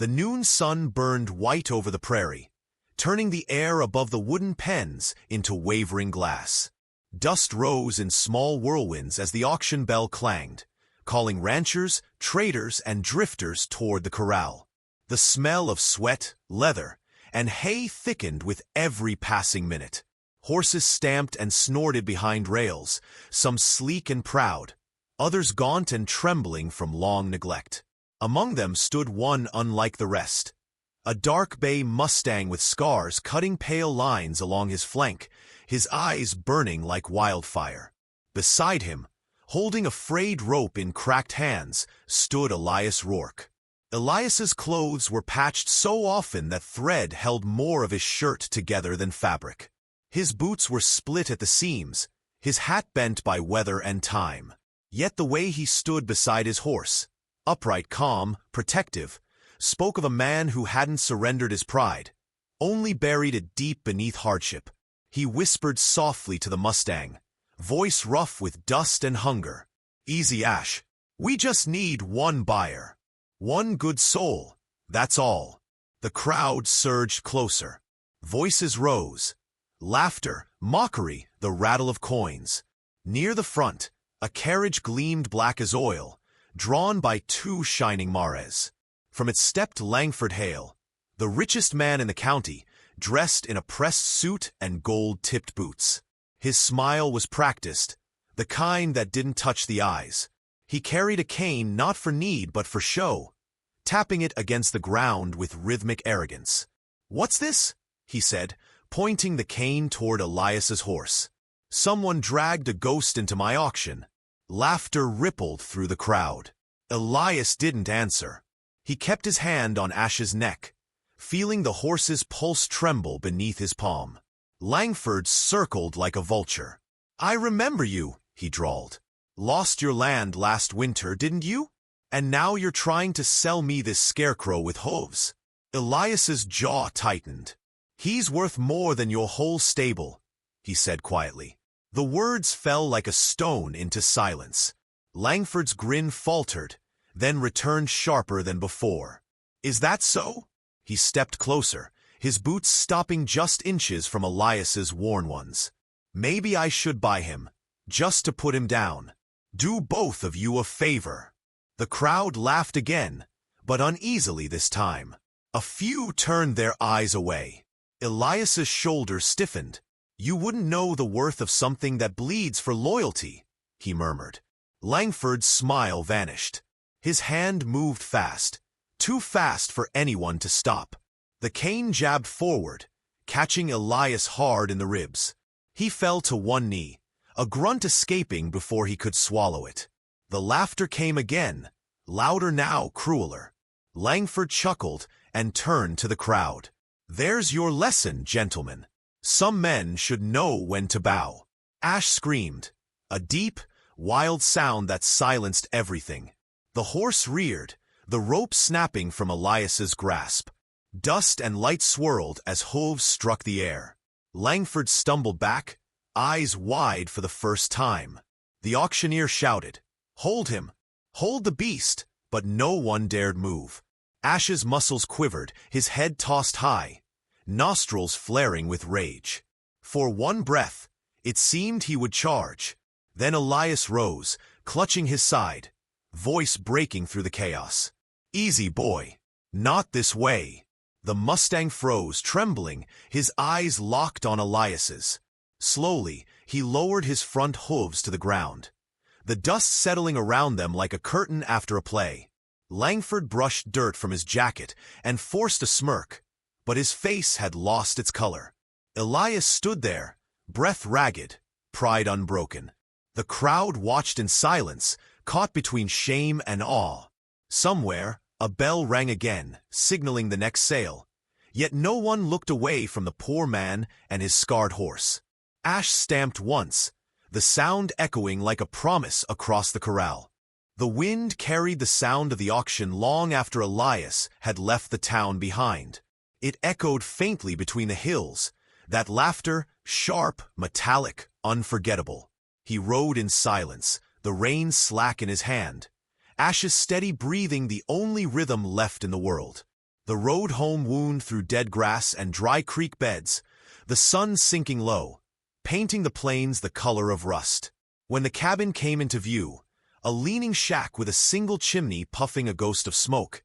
The noon sun burned white over the prairie, turning the air above the wooden pens into wavering glass. Dust rose in small whirlwinds as the auction bell clanged, calling ranchers, traders, and drifters toward the corral. The smell of sweat, leather, and hay thickened with every passing minute. Horses stamped and snorted behind rails, some sleek and proud, others gaunt and trembling from long neglect. Among them stood one unlike the rest, a dark bay Mustang with scars cutting pale lines along his flank, his eyes burning like wildfire. Beside him, holding a frayed rope in cracked hands, stood Elias Rourke. Elias's clothes were patched so often that thread held more of his shirt together than fabric. His boots were split at the seams, his hat bent by weather and time. Yet the way he stood beside his horse, upright, calm, protective, spoke of a man who hadn't surrendered his pride, only buried it deep beneath hardship. He whispered softly to the Mustang, voice rough with dust and hunger. "Easy, Ash. We just need one buyer. One good soul, that's all." The crowd surged closer. Voices rose. Laughter, mockery, the rattle of coins. Near the front, a carriage gleamed black as oil, drawn by two shining mares. From it stepped Langford Hale, the richest man in the county, dressed in a pressed suit and gold-tipped boots. His smile was practiced, the kind that didn't touch the eyes. He carried a cane not for need but for show, tapping it against the ground with rhythmic arrogance. "What's this?" he said, pointing the cane toward Elias's horse. "Someone dragged a ghost into my auction." Laughter rippled through the crowd. Elias didn't answer. He kept his hand on Ash's neck, feeling the horse's pulse tremble beneath his palm. Langford circled like a vulture. "I remember you," he drawled. "Lost your land last winter, didn't you? And now you're trying to sell me this scarecrow with hooves." Elias's jaw tightened. "He's worth more than your whole stable," he said quietly. The words fell like a stone into silence. Langford's grin faltered, then returned sharper than before. "Is that so?" He stepped closer, his boots stopping just inches from Elias's worn ones. "Maybe I should buy him, just to put him down. Do both of you a favor." The crowd laughed again, but uneasily this time. A few turned their eyes away. Elias's shoulders stiffened. "You wouldn't know the worth of something that bleeds for loyalty," he murmured. Langford's smile vanished. His hand moved fast, too fast for anyone to stop. The cane jabbed forward, catching Elias hard in the ribs. He fell to one knee, a grunt escaping before he could swallow it. The laughter came again, louder now, crueler. Langford chuckled and turned to the crowd. "There's your lesson, gentlemen. Some men should know when to bow." Ash screamed, a deep, wild sound that silenced everything. The horse reared, the rope snapping from Elias's grasp. Dust and light swirled as hooves struck the air. Langford stumbled back, eyes wide for the first time. The auctioneer shouted, "Hold him! Hold the beast!" But no one dared move. Ash's muscles quivered, his head tossed high, nostrils flaring with rage. For one breath, it seemed he would charge. Then Elias rose, clutching his side, voice breaking through the chaos. "Easy, boy. Not this way." The Mustang froze, trembling, his eyes locked on Elias's. Slowly, he lowered his front hooves to the ground, the dust settling around them like a curtain after a play. Langford brushed dirt from his jacket and forced a smirk, but his face had lost its color. Elias stood there, breath ragged, pride unbroken. The crowd watched in silence, caught between shame and awe. Somewhere, a bell rang again, signaling the next sale, yet no one looked away from the poor man and his scarred horse. Ash stamped once, the sound echoing like a promise across the corral. The wind carried the sound of the auction long after Elias had left the town behind. It echoed faintly between the hills, that laughter, sharp, metallic, unforgettable. He rode in silence, the reins slack in his hand, Ash's steady breathing the only rhythm left in the world. The road home wound through dead grass and dry creek beds, the sun sinking low, painting the plains the color of rust. When the cabin came into view, a leaning shack with a single chimney puffing a ghost of smoke.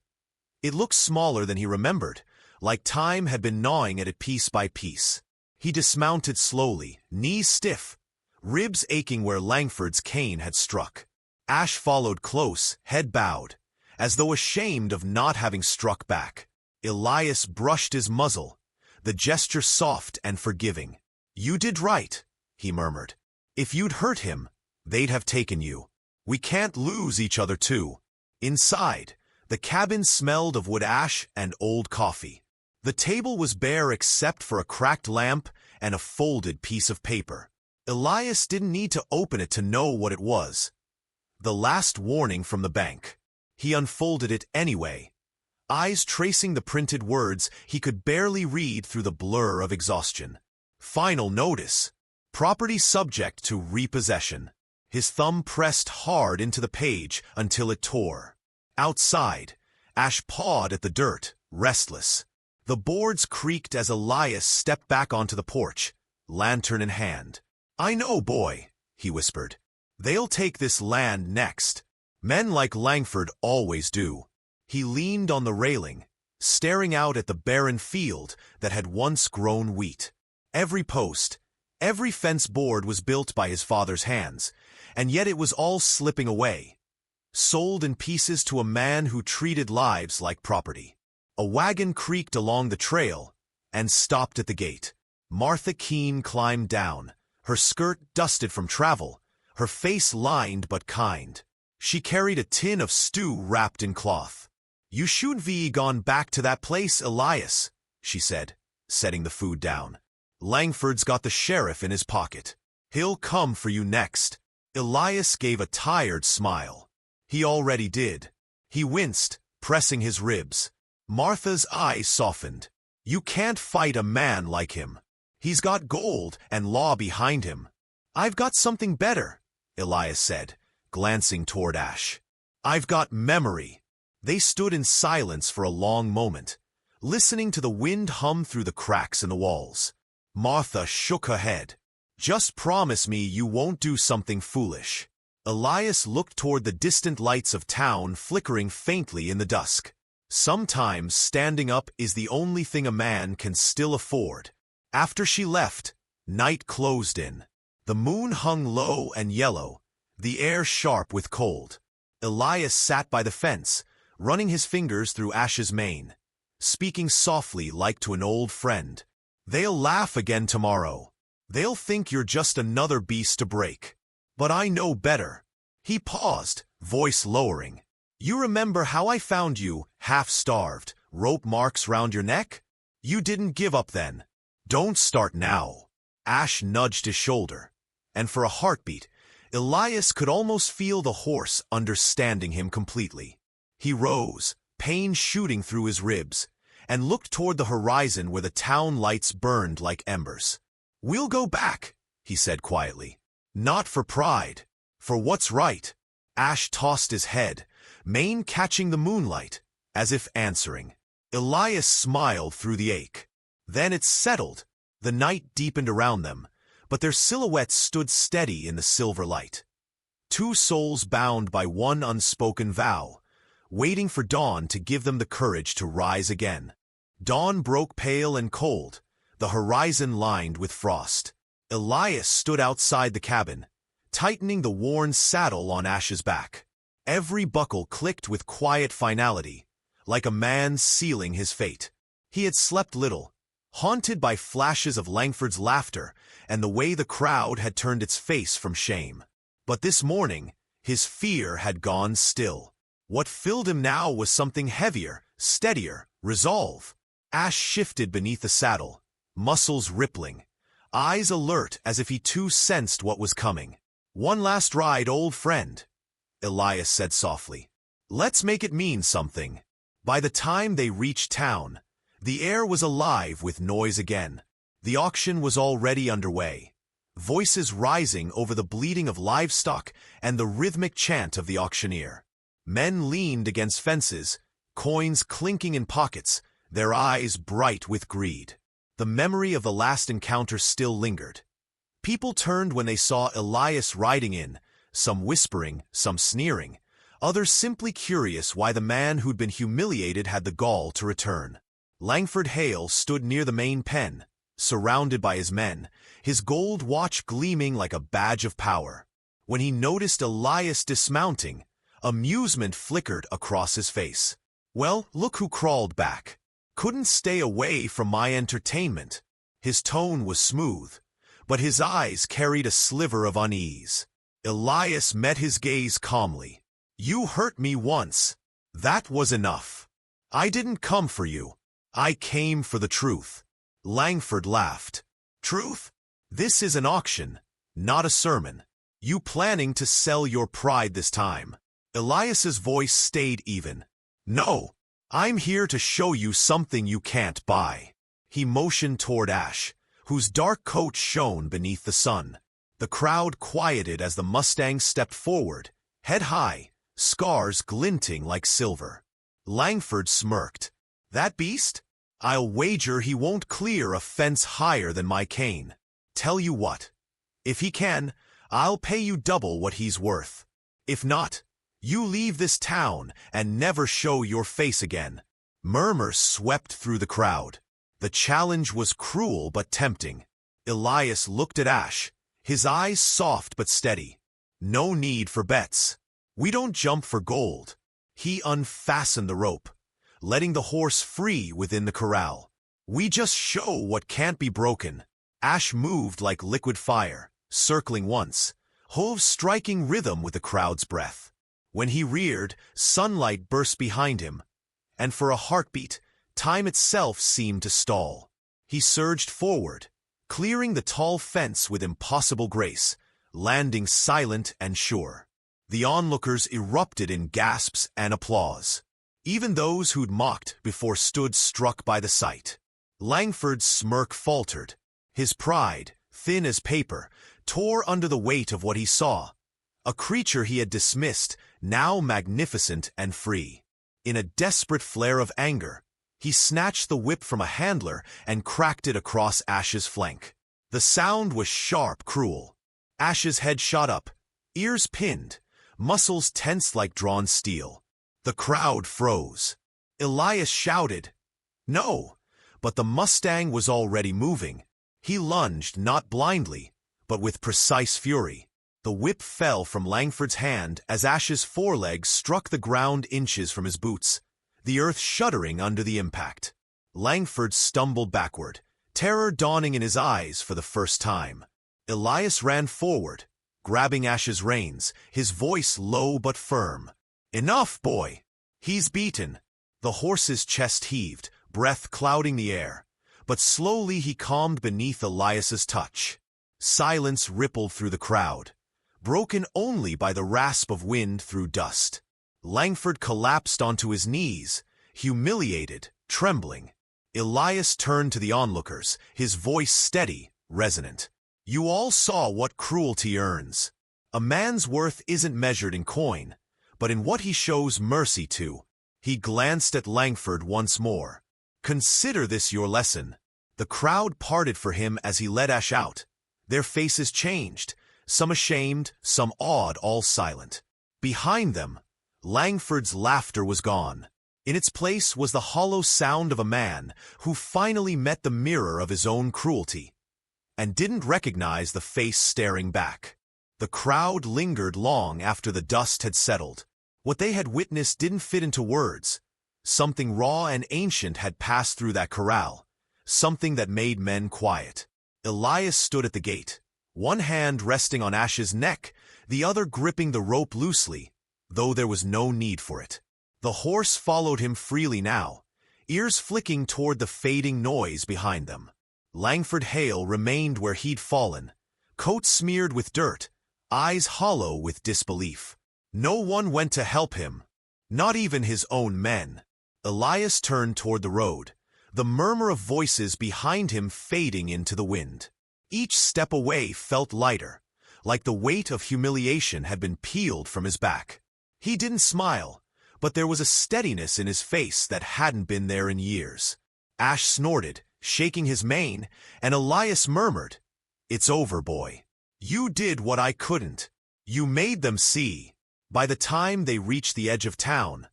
It looked smaller than he remembered, like time had been gnawing at it piece by piece. He dismounted slowly, knees stiff, ribs aching where Langford's cane had struck. Ash followed close, head bowed, as though ashamed of not having struck back. Elias brushed his muzzle, the gesture soft and forgiving. "You did right," he murmured. "If you'd hurt him, they'd have taken you. We can't lose each other too." Inside, the cabin smelled of wood ash and old coffee. The table was bare except for a cracked lamp and a folded piece of paper. Elias didn't need to open it to know what it was. The last warning from the bank. He unfolded it anyway, eyes tracing the printed words he could barely read through the blur of exhaustion. Final notice. Property subject to repossession. His thumb pressed hard into the page until it tore. Outside, Ash pawed at the dirt, restless. The boards creaked as Elias stepped back onto the porch, lantern in hand. "I know, boy," he whispered. "They'll take this land next. Men like Langford always do." He leaned on the railing, staring out at the barren field that had once grown wheat. Every post, every fence board was built by his father's hands, and yet it was all slipping away, sold in pieces to a man who treated lives like property. A wagon creaked along the trail and stopped at the gate. Martha Keene climbed down, her skirt dusted from travel, her face lined but kind. She carried a tin of stew wrapped in cloth. "You should be gone back to that place, Elias," she said, setting the food down. "Langford's got the sheriff in his pocket. He'll come for you next." Elias gave a tired smile. He already did. He winced, pressing his ribs. Martha's eyes softened. "You can't fight a man like him. He's got gold and law behind him." "I've got something better," Elias said, glancing toward Ash. "I've got memory." They stood in silence for a long moment, listening to the wind hum through the cracks in the walls. Martha shook her head. "Just promise me you won't do something foolish." Elias looked toward the distant lights of town flickering faintly in the dusk. Sometimes standing up is the only thing a man can still afford. After she left, night closed in. The moon hung low and yellow, the air sharp with cold. Elias sat by the fence, running his fingers through Ash's mane, speaking softly like to an old friend. "They'll laugh again tomorrow. They'll think you're just another beast to break. But I know better." He paused, voice lowering. "You remember how I found you, half-starved, rope marks round your neck? You didn't give up then. Don't start now." Ash nudged his shoulder, and for a heartbeat, Elias could almost feel the horse understanding him completely. He rose, pain shooting through his ribs, and looked toward the horizon where the town lights burned like embers. "We'll go back," he said quietly. "Not for pride, for what's right." Ash tossed his head, mane catching the moonlight, as if answering. Elias smiled through the ache. Then it settled. The night deepened around them, but their silhouettes stood steady in the silver light. Two souls bound by one unspoken vow, waiting for dawn to give them the courage to rise again. Dawn broke pale and cold, the horizon lined with frost. Elias stood outside the cabin, tightening the worn saddle on Ash's back. Every buckle clicked with quiet finality, like a man sealing his fate. He had slept little, haunted by flashes of Langford's laughter and the way the crowd had turned its face from shame. But this morning, his fear had gone still. What filled him now was something heavier, steadier, resolve. Ash shifted beneath the saddle, muscles rippling, eyes alert as if he too sensed what was coming. "One last ride, old friend," Elias said softly. "Let's make it mean something." By the time they reached town, the air was alive with noise again. The auction was already underway, voices rising over the bleating of livestock and the rhythmic chant of the auctioneer. Men leaned against fences, coins clinking in pockets, their eyes bright with greed. The memory of the last encounter still lingered. People turned when they saw Elias riding in, some whispering, some sneering, others simply curious why the man who'd been humiliated had the gall to return. Langford Hale stood near the main pen, surrounded by his men, his gold watch gleaming like a badge of power. When he noticed Elias dismounting, amusement flickered across his face. "Well, look who crawled back. Couldn't stay away from my entertainment." His tone was smooth, but his eyes carried a sliver of unease. Elias met his gaze calmly. "You hurt me once. That was enough. I didn't come for you. I came for the truth." Langford laughed. "Truth? This is an auction, not a sermon. You planning to sell your pride this time?" Elias's voice stayed even. "No, I'm here to show you something you can't buy." He motioned toward Ash, whose dark coat shone beneath the sun. The crowd quieted as the Mustang stepped forward, head high, scars glinting like silver. Langford smirked. "That beast? I'll wager he won't clear a fence higher than my cane. Tell you what, if he can, I'll pay you double what he's worth. If not, you leave this town and never show your face again." Murmurs swept through the crowd. The challenge was cruel but tempting. Elias looked at Ash, his eyes soft but steady. "No need for bets. We don't jump for gold." He unfastened the rope, letting the horse free within the corral. "We just show what can't be broken." Ash moved like liquid fire, circling once, hooves striking rhythm with the crowd's breath. When he reared, sunlight burst behind him, and for a heartbeat, time itself seemed to stall. He surged forward, clearing the tall fence with impossible grace, landing silent and sure. The onlookers erupted in gasps and applause. Even those who'd mocked before stood struck by the sight. Langford's smirk faltered. His pride, thin as paper, tore under the weight of what he saw. A creature he had dismissed, now magnificent and free. In a desperate flare of anger, he snatched the whip from a handler and cracked it across Ash's flank. The sound was sharp, cruel. Ash's head shot up, ears pinned, muscles tense like drawn steel. The crowd froze. Elias shouted, "No!" But the Mustang was already moving. He lunged, not blindly, but with precise fury. The whip fell from Langford's hand as Ash's forelegs struck the ground inches from his boots, the earth shuddering under the impact. Langford stumbled backward, terror dawning in his eyes for the first time. Elias ran forward, grabbing Ash's reins, his voice low but firm. "Enough, boy! He's beaten." The horse's chest heaved, breath clouding the air, but slowly he calmed beneath Elias's touch. Silence rippled through the crowd, broken only by the rasp of wind through dust. Langford collapsed onto his knees, humiliated, trembling. Elias turned to the onlookers, his voice steady, resonant. "You all saw what cruelty earns. A man's worth isn't measured in coin, but in what he shows mercy to." He glanced at Langford once more. "Consider this your lesson." The crowd parted for him as he led Ash out. Their faces changed, some ashamed, some awed, all silent. Behind them, Langford's laughter was gone. In its place was the hollow sound of a man who finally met the mirror of his own cruelty, and didn't recognize the face staring back. The crowd lingered long after the dust had settled. What they had witnessed didn't fit into words. Something raw and ancient had passed through that corral, something that made men quiet. Elias stood at the gate, one hand resting on Ash's neck, the other gripping the rope loosely, though there was no need for it. The horse followed him freely now, ears flicking toward the fading noise behind them. Langford Hale remained where he'd fallen, coat smeared with dirt, eyes hollow with disbelief. No one went to help him, not even his own men. Elias turned toward the road, the murmur of voices behind him fading into the wind. Each step away felt lighter, like the weight of humiliation had been peeled from his back. He didn't smile, but there was a steadiness in his face that hadn't been there in years. Ash snorted, shaking his mane, and Elias murmured, "It's over, boy. You did what I couldn't. You made them see." By the time they reached the edge of town,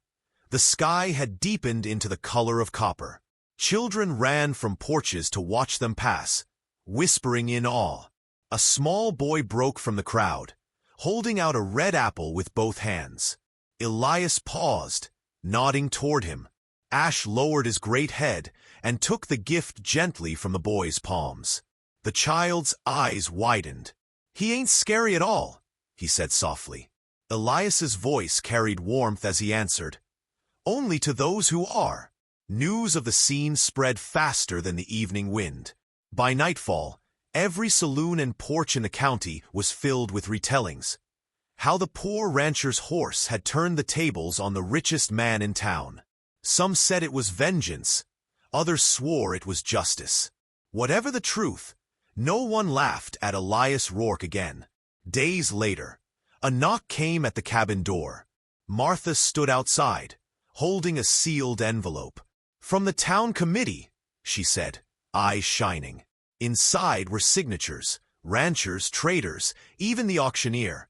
the sky had deepened into the color of copper. Children ran from porches to watch them pass, whispering in awe. A small boy broke from the crowd, holding out a red apple with both hands. Elias paused, nodding toward him. Ash lowered his great head and took the gift gently from the boy's palms. The child's eyes widened. "He ain't scary at all," he said softly. Elias's voice carried warmth as he answered, "Only to those who are." News of the scene spread faster than the evening wind. By nightfall, every saloon and porch in the county was filled with retellings. How the poor rancher's horse had turned the tables on the richest man in town. Some said it was vengeance, others swore it was justice. Whatever the truth, no one laughed at Elias Rourke again. Days later, a knock came at the cabin door. Martha stood outside, holding a sealed envelope. "From the town committee," she said, eyes shining. Inside were signatures, ranchers, traders, even the auctioneer,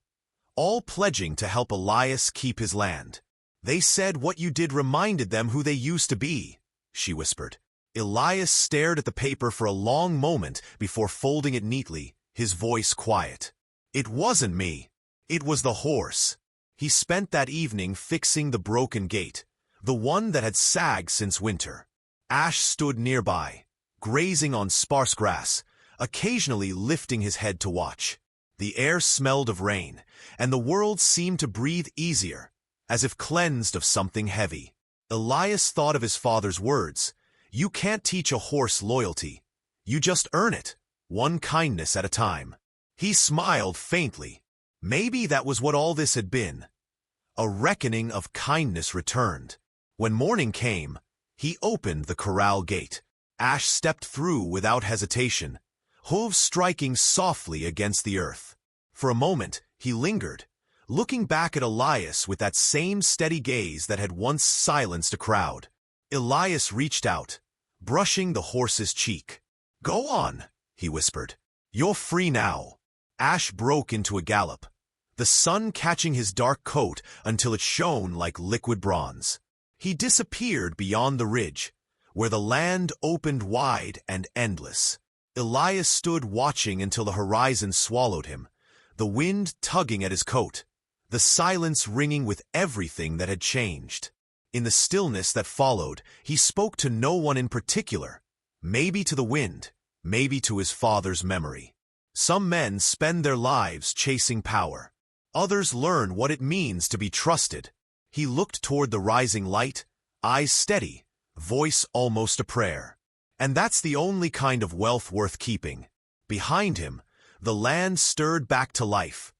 all pledging to help Elias keep his land. "They said what you did reminded them who they used to be," she whispered. Elias stared at the paper for a long moment before folding it neatly, his voice quiet. "It wasn't me. It was the horse." He spent that evening fixing the broken gate, the one that had sagged since winter. Ash stood nearby, grazing on sparse grass, occasionally lifting his head to watch. The air smelled of rain, and the world seemed to breathe easier, as if cleansed of something heavy. Elias thought of his father's words, "You can't teach a horse loyalty. You just earn it, one kindness at a time." He smiled faintly. Maybe that was what all this had been. A reckoning of kindness returned. When morning came, he opened the corral gate. Ash stepped through without hesitation, hooves striking softly against the earth. For a moment, he lingered, looking back at Elias with that same steady gaze that had once silenced a crowd. Elias reached out, brushing the horse's cheek. "Go on," he whispered. "You're free now." Ash broke into a gallop, the sun catching his dark coat until it shone like liquid bronze. He disappeared beyond the ridge, where the land opened wide and endless. Elias stood watching until the horizon swallowed him, the wind tugging at his coat, the silence ringing with everything that had changed. In the stillness that followed, he spoke to no one in particular, maybe to the wind, maybe to his father's memory. Some men spend their lives chasing power. Others learn what it means to be trusted. He looked toward the rising light, eyes steady, voice almost a prayer. And that's the only kind of wealth worth keeping. Behind him, the land stirred back to life.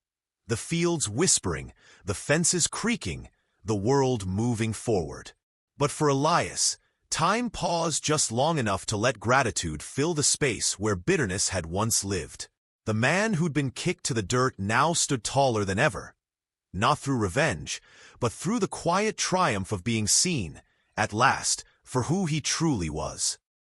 The fields whispering, the fences creaking, the world moving forward. But for Elias, time paused just long enough to let gratitude fill the space where bitterness had once lived. The man who'd been kicked to the dirt now stood taller than ever. Not through revenge, but through the quiet triumph of being seen, at last, for who he truly was.